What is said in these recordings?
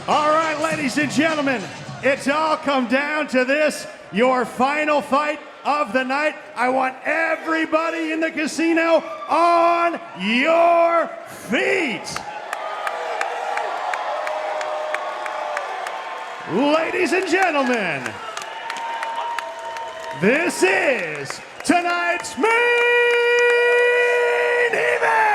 All right, ladies and gentlemen, it's all come down to this, your final fight of the night. I want everybody in the casino on your feet. Ladies and gentlemen, this is tonight's main event.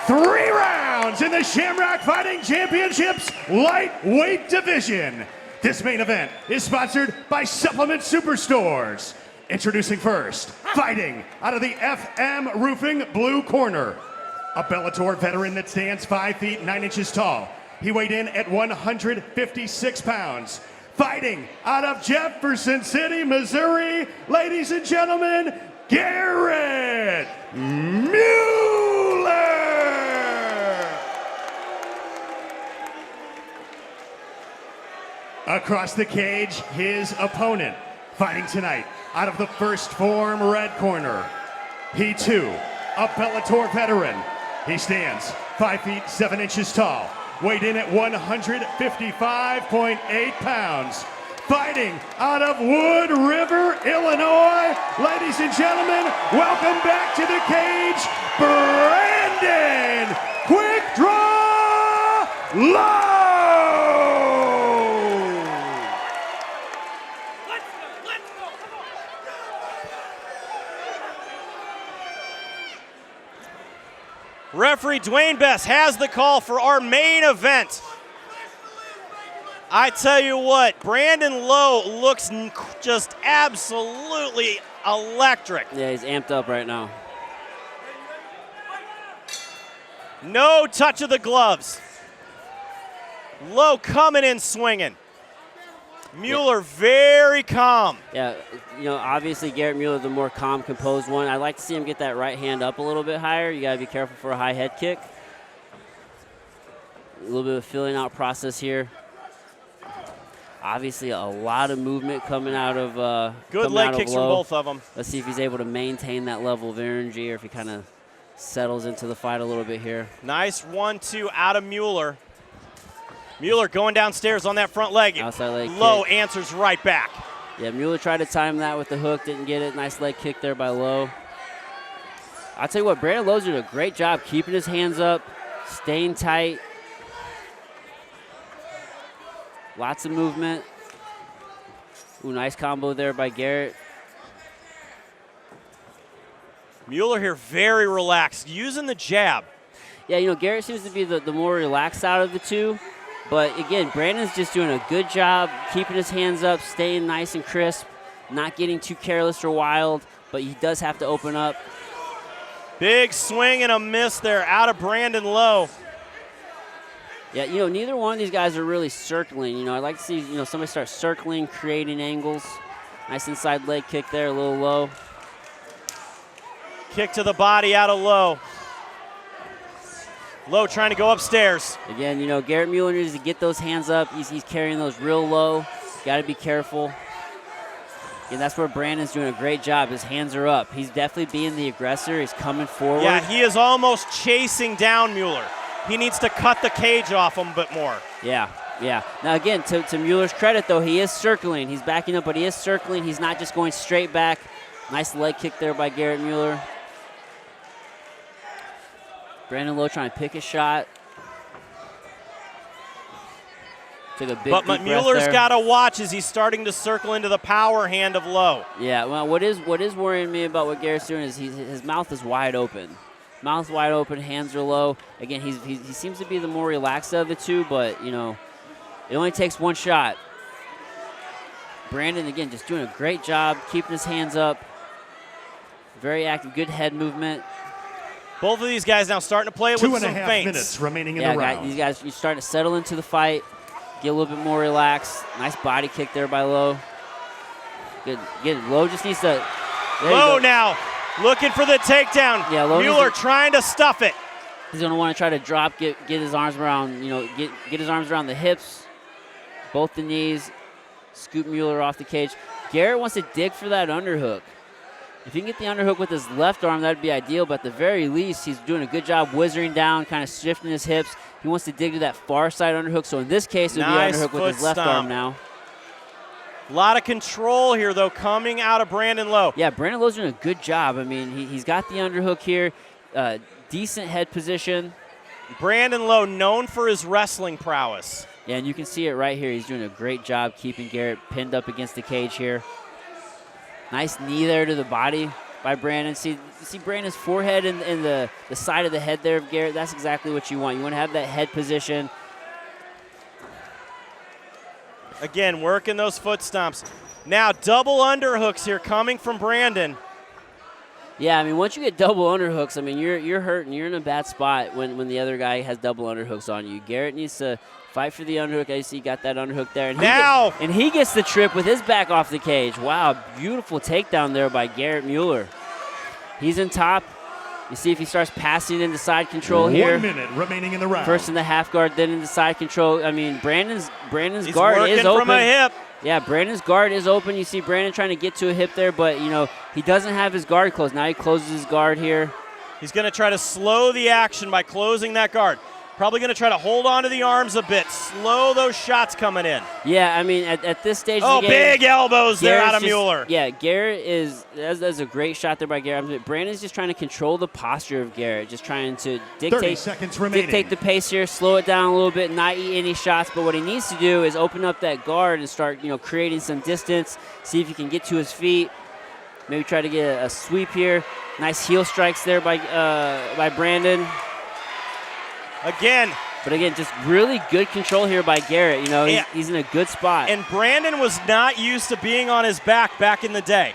3 rounds in the Shamrock Fighting Championships lightweight division. This main event is sponsored by Supplement Superstores. Introducing first, fighting out of the FM Roofing blue corner, a Bellator veteran that stands 5 feet 9 inches tall. He weighed in at 156 pounds. Fighting out of Jefferson City, Missouri, ladies and gentlemen, Garrett Mueller. Across the cage, his opponent, fighting tonight out of the First Form red corner. He too, a Bellator veteran. He stands 5 feet 7 inches tall, weighed in at 155.8 pounds. Fighting out of Wood River, Illinois, ladies and gentlemen, welcome back to the cage, Brandon Quick Draw Lowe. Referee Dwayne Best has the call for our main event. I tell you what, Brandon Lowe looks just absolutely electric. Yeah, he's amped up right now. No touch of the gloves. Lowe coming in swinging. Mueller very calm. Yeah, you know, obviously Garrett Mueller, the more calm, composed one. I'd like to see him get that right hand up a little bit higher. You got to be careful for a high head kick. A little bit of a filling out process here. Obviously, a lot of movement coming out of good leg kicks from both of them. Let's see if he's able to maintain that level of energy or if he kind of settles into the fight a little bit here. Nice 1-2 out of Mueller. Mueller going downstairs on that front leg. Outside leg Lowe kick. answers right back. Yeah, Mueller tried to time that with the hook, didn't get it. Nice leg kick there by Lowe. I'll tell you what, Brandon Lowe's doing a great job keeping his hands up, staying tight. Lots of movement. Ooh, nice combo there by Garrett. Mueller here very relaxed, using the jab. Yeah, you know, Garrett seems to be the more relaxed out of the two. But, again, Brandon's just doing a good job keeping his hands up, staying nice and crisp, not getting too careless or wild, but he does have to open up. Big swing and a miss there out of Brandon Lowe. Yeah, you know, neither one of these guys are really circling. You know, I'd like to see, you know, somebody start circling, creating angles. Nice inside leg kick there, a little low. Kick to the body out of Lowe. Lowe trying to go upstairs. Again, you know, Garrett Mueller needs to get those hands up. He's carrying those real low. Got to be careful. And that's where Brandon's doing a great job. His hands are up. He's definitely being the aggressor. He's coming forward. Yeah, he is almost chasing down Mueller. He needs to cut the cage off him a bit more. Yeah, yeah. Now, again, to Mueller's credit, though, he is circling. He's backing up, but he is circling. He's not just going straight back. Nice leg kick there by Garrett Mueller. Brandon Lowe trying to pick a shot. Took a big But deep Mueller's got to watch as he's starting to circle into the power hand of Lowe. Yeah, well, what is worrying me about what Garrett's doing is his mouth is wide open. Mouth wide open, hands are low. Again, he seems to be the more relaxed of the two, but, you know, it only takes one shot. Brandon, again, just doing a great job, keeping his hands up. Very active, good head movement. Both of these guys now starting to play it with some feints. 2.5 minutes remaining in the round. These guys, you're starting to settle into the fight, get a little bit more relaxed. Nice body kick there by Lowe. Good. Lowe just needs to. Lowe now looking for the takedown. Yeah, Lowe Mueller trying to stuff it. He's going to want to try to drop, get his arms around, you know, get his arms around the hips, both the knees, scoop Mueller off the cage. Garrett wants to dig for that underhook. If he can get the underhook with his left arm, that'd be ideal, but at the very least, he's doing a good job whizzing down, kind of shifting his hips. He wants to dig to that far side underhook, so in this case, it would be underhook with his left arm now. A lot of control here, though, coming out of Brandon Lowe. Yeah, Brandon Lowe's doing a good job. I mean, he's got the underhook here, decent head position. Brandon Lowe, known for his wrestling prowess. Yeah, and you can see it right here. He's doing a great job keeping Garrett pinned up against the cage here. Nice knee there to the body by Brandon. See Brandon's forehead and the side of the head there of Garrett. That's exactly what you want. You want to have that head position. Again, working those foot stomps. Now, double underhooks here coming from Brandon. Yeah, I mean, once you get double underhooks, I mean, you're hurting. You're in a bad spot when the other guy has double underhooks on you. Garrett needs to fight for the underhook. I see he got that underhook there. And he gets the trip with his back off the cage. Wow, beautiful takedown there by Garrett Mueller. He's in top. You see if he starts passing into side control here. 1 minute remaining in the round. First in the half guard, then into side control. I mean, Brandon's He's guard is open. from a hip. Yeah, Brandon's guard is open. You see Brandon trying to get to a hip there, but, you know, he doesn't have his guard closed. Now he closes his guard here. He's going to try to slow the action by closing that guard. Probably going to try to hold on to the arms a bit, slow those shots coming in. Yeah, I mean, at this stage of the game, big elbows there out of Mueller. Yeah, Garrett that's a great shot there by Garrett. Brandon's just trying to control the posture of Garrett, just trying to 30 seconds remaining. dictate the pace here, slow it down a little bit, not eat any shots. But what he needs to do is open up that guard and start, creating some distance, see if he can get to his feet, maybe try to get a sweep here. Nice heel strikes there by Brandon. But again, just really good control here by Garrett. He's in a good spot. And Brandon was not used to being on his back in the day.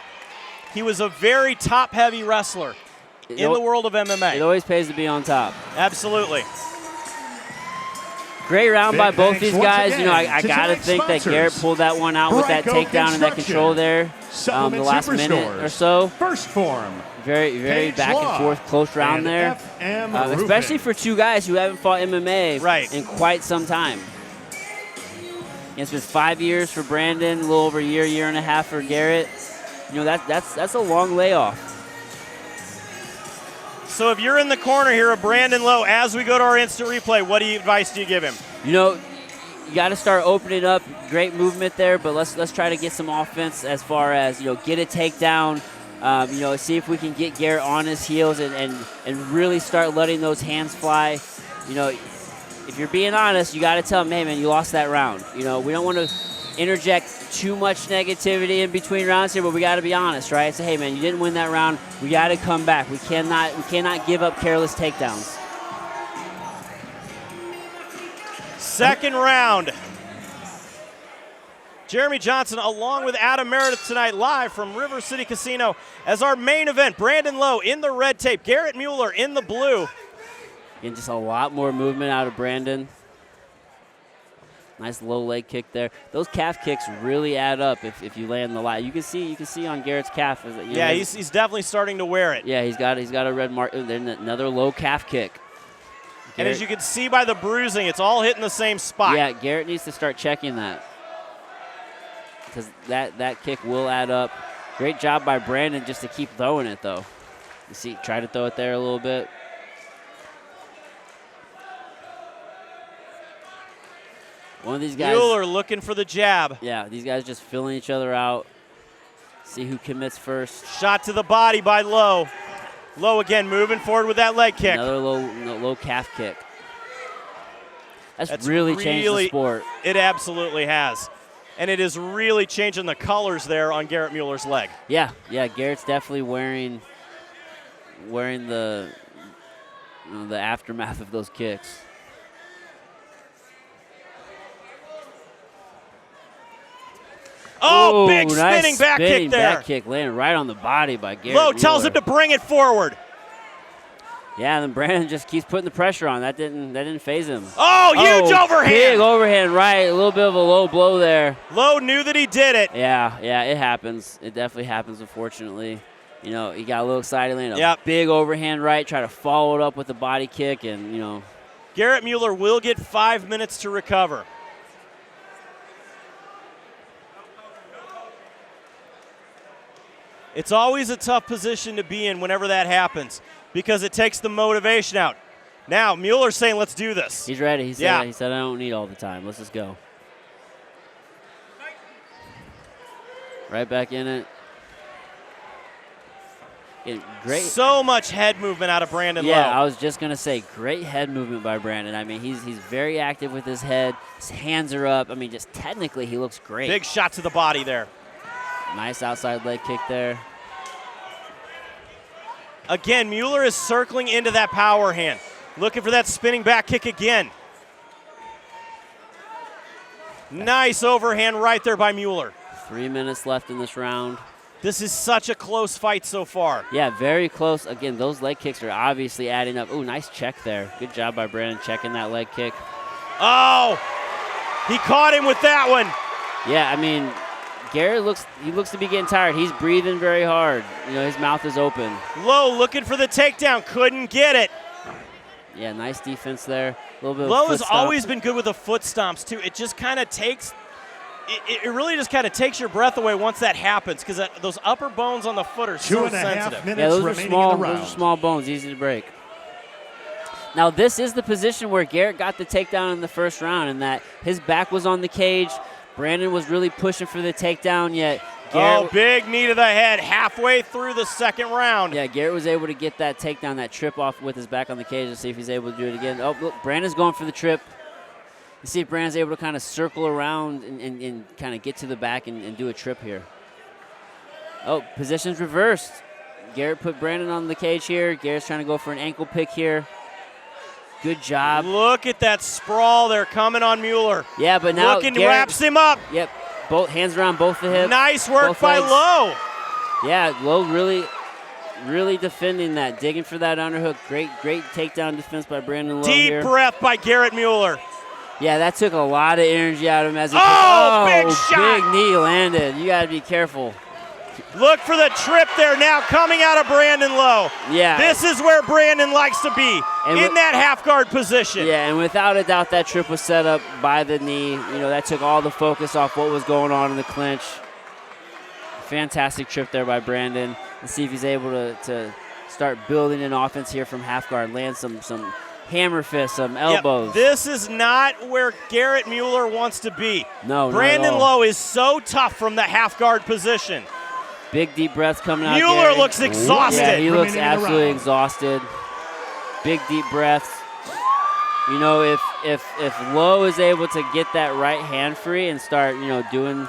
He was a very top-heavy wrestler in the world of MMA. It always pays to be on top. Absolutely. Great round by both these guys. I got to think that Garrett pulled that one out with that takedown and that control there the last minute or so. First form. Very, very back and forth, close round there. Especially for two guys who haven't fought MMA in quite some time. It's been 5 years for Brandon, a little over a year and a half for Garrett. That's a long layoff. So if you're in the corner here of Brandon Lowe, as we go to our instant replay, what advice do you give him? You got to start opening up. Great movement there, but let's try to get some offense as far as get a takedown. See if we can get Garrett on his heels and really start letting those hands fly. If you're being honest, you got to tell him, hey man, you lost that round. We don't want to interject too much negativity in between rounds here, but we got to be honest, right? Say, hey man, you didn't win that round. We got to come back. We cannot give up careless takedowns. Second round. Jeremy Johnson along with Adam Meredith tonight live from Rivercity Casino as our main event. Brandon Lowe in the red tape, Garrett Mueller in the blue. And just a lot more movement out of Brandon. Nice low leg kick there. Those calf kicks really add up if you land the line. You can see on Garrett's calf. He's definitely starting to wear it. Yeah, he's got a red mark. Then another low calf kick. And as you can see by the bruising, it's all hitting the same spot. Yeah, Garrett needs to start checking that, because that kick will add up. Great job by Brandon just to keep throwing it, though. You see, try to throw it there a little bit. One of these guys. Mueller looking for the jab. Yeah, these guys just filling each other out. See who commits first. Shot to the body by Lowe. Lowe again moving forward with that leg kick. Another low calf kick. That's really changed the sport. It absolutely has. And it is really changing the colors there on Garrett Mueller's leg. Yeah, Garrett's definitely wearing the aftermath of those kicks. Oh, big spinning back kick there. Back kick landed right on the body by Garrett Lowe tells him to bring it forward. Yeah, and then Brandon just keeps putting the pressure on. That didn't faze him. Oh, huge overhand. Big overhand right. A little bit of a low blow there. Lowe knew that he did it. Yeah, it happens. It definitely happens, unfortunately. He got a little excited, landed a big overhand right, try to follow it up with a body kick, and, Garrett Mueller will get 5 minutes to recover. It's always a tough position to be in whenever that happens because it takes the motivation out. Now, Mueller's saying, let's do this. He's ready. He said, I don't need all the time. Let's just go. Right back in it. Great. So much head movement out of Brandon Lowe. Yeah, I was just going to say, great head movement by Brandon. I mean, he's very active with his head. His hands are up. I mean, just technically, he looks great. Big shot to the body there. Nice outside leg kick there. Again, Mueller is circling into that power hand. Looking for that spinning back kick again. Nice overhand right there by Mueller. 3 minutes left in this round. This is such a close fight so far. Yeah, very close. Again, those leg kicks are obviously adding up. Ooh, nice check there. Good job by Brandon checking that leg kick. Oh, he caught him with that one. Yeah, I mean, Garrett looks to be getting tired. He's breathing very hard. You know, his mouth is open. Lowe looking for the takedown, couldn't get it. Yeah, nice defense there. A little bit Lowe of has foot stomp. always been good with the foot stomps too. It just kind of takes, it really just kind of takes your breath away once that happens because those upper bones on the foot are so 2.5 sensitive. minutes Yeah, those are remaining small. in the round. Those are small bones, easy to break. Now this is the position where Garrett got the takedown in the first round, and that his back was on the cage. Brandon was really pushing for the takedown, yet Garrett, Big knee to the head halfway through the second round. yeah, Garrett was able to get that takedown, that trip off with his back on the cage, and see if he's able to do it again. Oh, look, Brandon's going for the trip. You see if Brandon's able to kind of circle around and kind of get to the back and do a trip here. Oh, position's reversed. Garrett put Brandon on the cage here. Garrett's trying to go for an ankle pick here. Good job. Look at that sprawl there coming on Mueller. Yeah, but now Looking, Garrett, wraps him up. Yep, both hands around both the hips. Nice work both by legs. Lowe. Yeah, Lowe really defending that, digging for that underhook. Great takedown defense by Brandon Lowe Deep here. breath by Garrett Mueller. Yeah, that took a lot of energy out of him as he big shot. Big knee landed. You got to be careful. Look for the trip there now coming out of Brandon Lowe. Yeah. This is where Brandon likes to be, in that half guard position. Yeah, and without a doubt that trip was set up by the knee. You know, that took all the focus off what was going on in the clinch. Fantastic trip there by Brandon. Let's see if he's able to start building an offense here from half guard, land some hammer fists, some elbows. Yep. This is not where Garrett Mueller wants to be. No, Brandon not at all. Lowe is so tough from the half guard position. Big deep breaths coming out. Mueller Garrett. looks exhausted. Yeah, he looks Remaining in the absolutely round. exhausted. Big deep breaths. You know, if Lowe is able to get that right hand free and start, you know, doing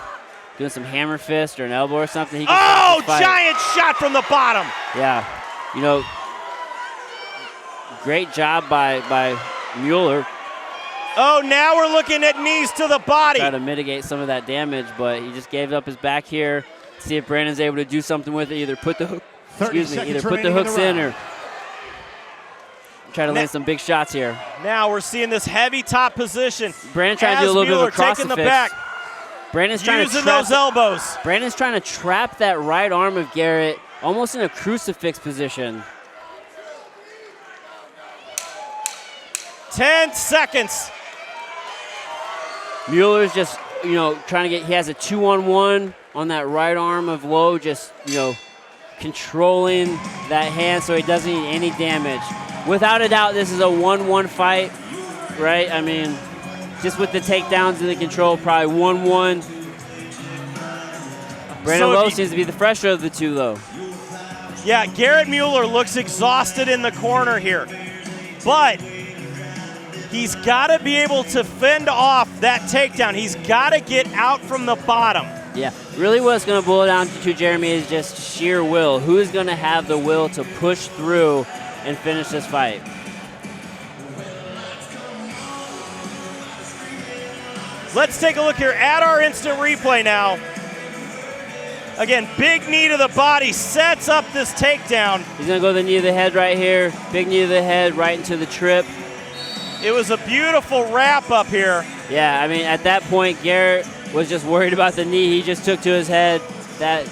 some hammer fist or an elbow or something, he can start the fight. Giant shot from the bottom. Yeah, you know, great job by Mueller. Oh, now we're looking at knees to the body. Try to mitigate some of that damage, but he just gave up his back here. See if Brandon's able to do something with it. Either put the hook, either put the hooks in or try to land some big shots here. Now we're seeing this heavy top position. Brandon trying to do a little Mueller bit of a taking the crucifix. back, Brandon's trying using to trap those elbows. Brandon's trying to trap that right arm of Garrett almost in a crucifix position. 10 seconds. Mueller's just, you know, trying to get, he has a 2-on-1 on that right arm of Lowe, just, you know, controlling that hand so he doesn't need any damage. Without a doubt, this is a 1-1 fight, right? I mean, just with the takedowns and the control, probably 1-1. Brandon Lowe seems to be the fresher of the two, though. Yeah, Garrett Mueller looks exhausted in the corner here, but he's got to be able to fend off that takedown. He's got to get out from the bottom. Yeah, really what it's going to boil down to, Jeremy, is just sheer will. Who's going to have the will to push through and finish this fight? Let's take a look here at our instant replay now. Again, big knee to the body, sets up this takedown. He's going to go to the knee of the head right here. Big knee to the head, right into the trip. It was a beautiful wrap up here. Yeah, I mean, at that point, Garrett was just worried about the knee he just took to his head. That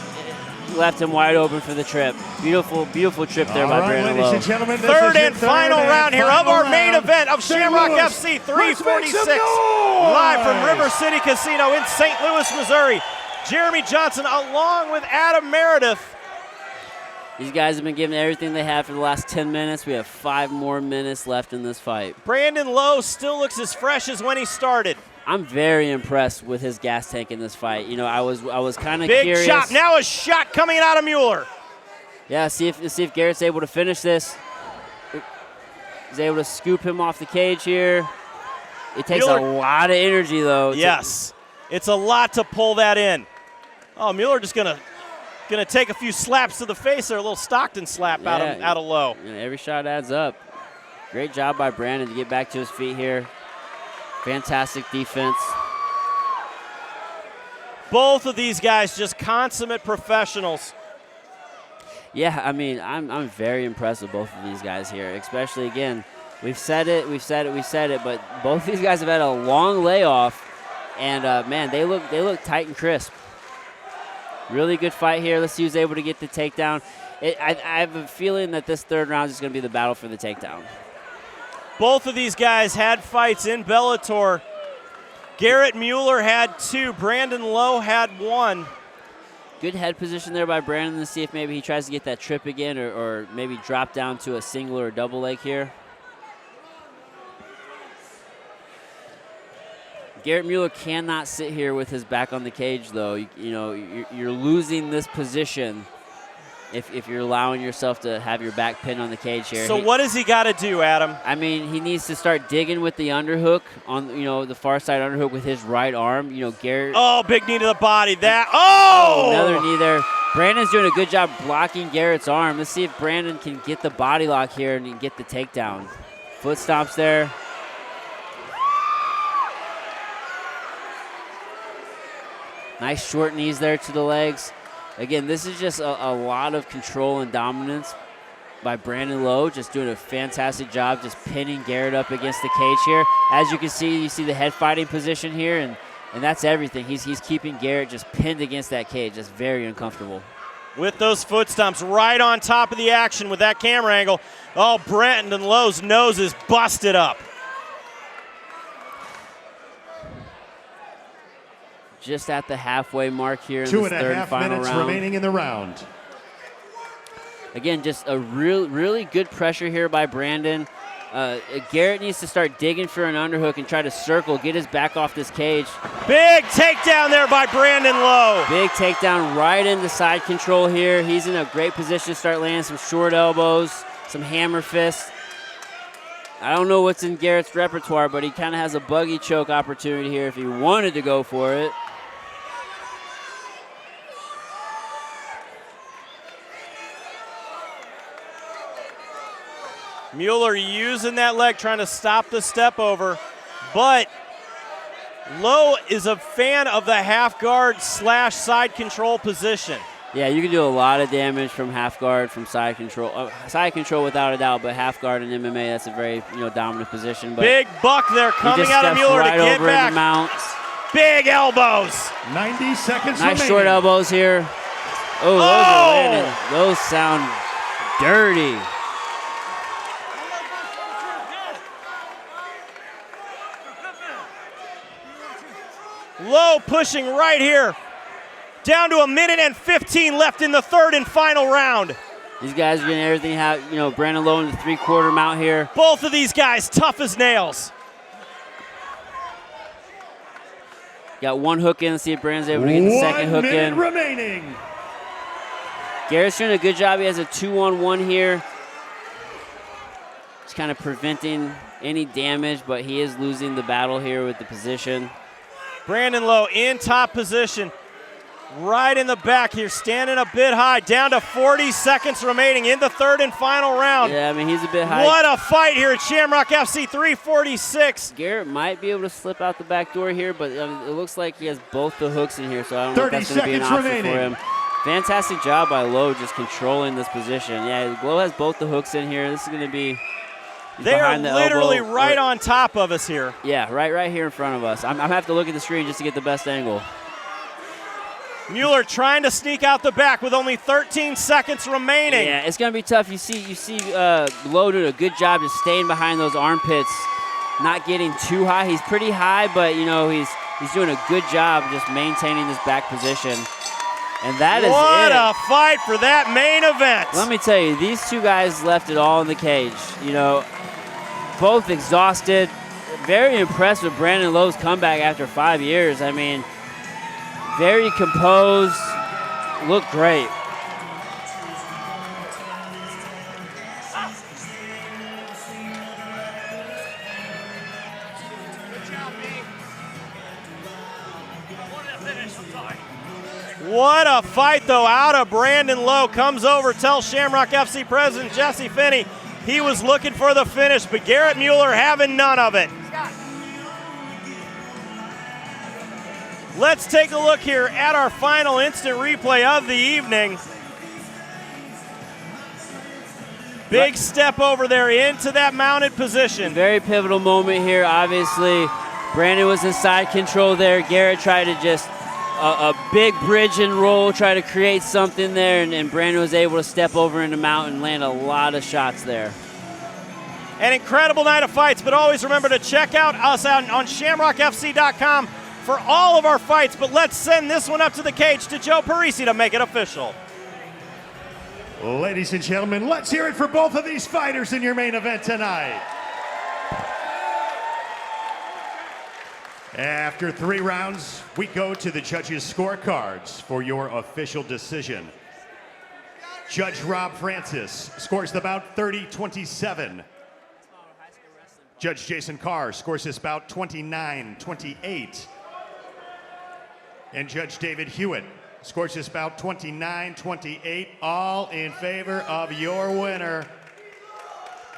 left him wide open for the trip. Beautiful, beautiful trip there by Brandon ladies Lowe. and gentlemen, this Third is and final round here of our main event of St. Shamrock Louis. FC Let's make 346. some noise! Live from Rivercity Casino in St. Louis, Missouri. Jeremy Johnson along with Adam Meredith These guys have been giving everything they have for the last 10 minutes. We have 5 more minutes left in this fight. Brandon Lowe still looks as fresh as when he started. I'm very impressed with his gas tank in this fight. You know, I was kind of Big curious. chop. Now a shot coming out of Mueller. Yeah, see if Garrett's able to finish this. He's able to scoop him off the cage here. It takes a lot of energy, though. Yes, it's a lot to pull that in. Oh, Mueller just gonna take a few slaps to the face there, a little Stockton slap out of Lowe. You know, every shot adds up. Great job by Brandon to get back to his feet here. Fantastic defense. Both of these guys just consummate professionals. Yeah, I mean, I'm very impressed with both of these guys here, especially, again, we've said it, but both these guys have had a long layoff, and, man, they look tight and crisp. Really good fight here. Let's see who's able to get the takedown. I have a feeling that this third round is going to be the battle for the takedown. Both of these guys had fights in Bellator. Garrett Mueller had 2. Brandon Lowe had 1. Good head position there by Brandon to see if maybe he tries to get that trip again or maybe drop down to a single or a double leg here. Garrett Mueller cannot sit here with his back on the cage, though. You know, you're losing this position if you're allowing yourself to have your back pinned on the cage here. So what does he got to do, Adam? I mean, he needs to start digging with the underhook on, you know, the far side underhook with his right arm. You know, Garrett. Oh, big knee to the body. Another knee there. Brandon's doing a good job blocking Garrett's arm. Let's see if Brandon can get the body lock here and get the takedown. Foot stomps there. Nice short knees there to the legs. Again, this is just a lot of control and dominance by Brandon Lowe, just doing a fantastic job just pinning Garrett up against the cage here. As you can see, you see the head fighting position here, and that's everything. He's keeping Garrett just pinned against that cage. That's very uncomfortable. With those foot stomps right on top of the action with that camera angle. Oh, Brandon Lowe's nose is busted up. Just at the halfway mark here in this third and final round. 2.5 minutes remaining in the round. Again, just a really good pressure here by Brandon. Garrett needs to start digging for an underhook and try to circle, get his back off this cage. Big takedown there by Brandon Lowe. Big takedown right into side control here. He's in a great position to start landing some short elbows, some hammer fists. I don't know what's in Garrett's repertoire, but he kind of has a buggy choke opportunity here if he wanted to go for it. Mueller using that leg, trying to stop the step over, but Lowe is a fan of the half guard / side control position. Yeah, you can do a lot of damage from half guard, from side control. Side control without a doubt, but half guard in MMA, that's a very dominant position. But big buck there coming out of Mueller right to get over back. In the mount. Big elbows. 90 seconds nice remaining. Short elbows here. Oh, those are landing. Those sound dirty. Lowe pushing right here. Down to 1 minute and 15 left in the third and final round. These guys are getting everything. Brandon Lowe in the 3/4 mount here. Both of these guys tough as nails. Got one hook in. Let's see if Brandon's able to get the second hook in. 1 minute remaining. Garrett's doing a good job. He has a 2-on-1 here. Just kind of preventing any damage, but he is losing the battle here with the position. Brandon Lowe in top position. Right in the back here, standing a bit high, down to 40 seconds remaining in the third and final round. Yeah, I mean, he's a bit high. What a fight here at Shamrock FC 346. Garrett might be able to slip out the back door here, but it looks like he has both the hooks in here, so I don't know if that's going to be an option for him. Fantastic job by Lowe just controlling this position. Yeah, Lowe has both the hooks in here. This is going to be They are literally right on top of us here. Yeah, right here in front of us. I'm going to have to look at the screen just to get the best angle. Mueller trying to sneak out the back with only 13 seconds remaining. Yeah, it's going to be tough. You see Lowe doing a good job just staying behind those armpits, not getting too high. He's pretty high, but, he's doing a good job just maintaining this back position. And that is what it. a fight for that main event. Let me tell you, these two guys left it all in the cage. You know, both exhausted. Very impressed with Brandon Lowe's comeback after 5 years. I mean, very composed, looked great. What a fight, though, out of Brandon Lowe. Comes over, tells Shamrock FC president Jesse Finney he was looking for the finish, but Garrett Mueller having none of it. Let's take a look here at our final instant replay of the evening. Big step over there into that mounted position. Very pivotal moment here, obviously. Brandon was in side control there. Garrett tried to just a big bridge and roll, try to create something there, and Brandon was able to step over in the mountain and land a lot of shots there. An incredible night of fights, but always remember to check out us on ShamrockFC.com for all of our fights. But let's send this one up to the cage to Joe Parisi to make it official. Ladies and gentlemen, let's hear it for both of these fighters in your main event tonight. After 3 rounds, we go to the judges' scorecards for your official decision. Judge Rob Francis scores the bout 30-27. Judge Jason Carr scores this bout 29-28. And Judge David Hewitt scores this bout 29-28, all in favor of your winner,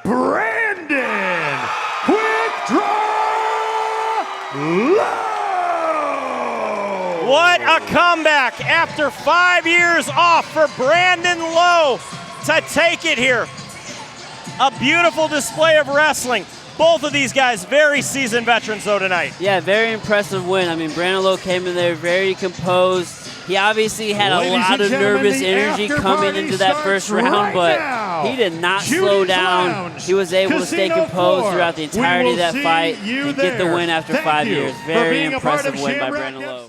Brandon Quick Draw Lowe! What a comeback after 5 years off for Brandon Lowe to take it here. A beautiful display of wrestling. Both of these guys very seasoned veterans though tonight. Yeah, very impressive win. I mean, Brandon Lowe came in there very composed. He obviously had a lot of nervous energy coming into that first round, but he did not slow down. He was able to stay composed throughout the entirety of that fight and get the win after 5 years. Very impressive win by Brandon Lowe.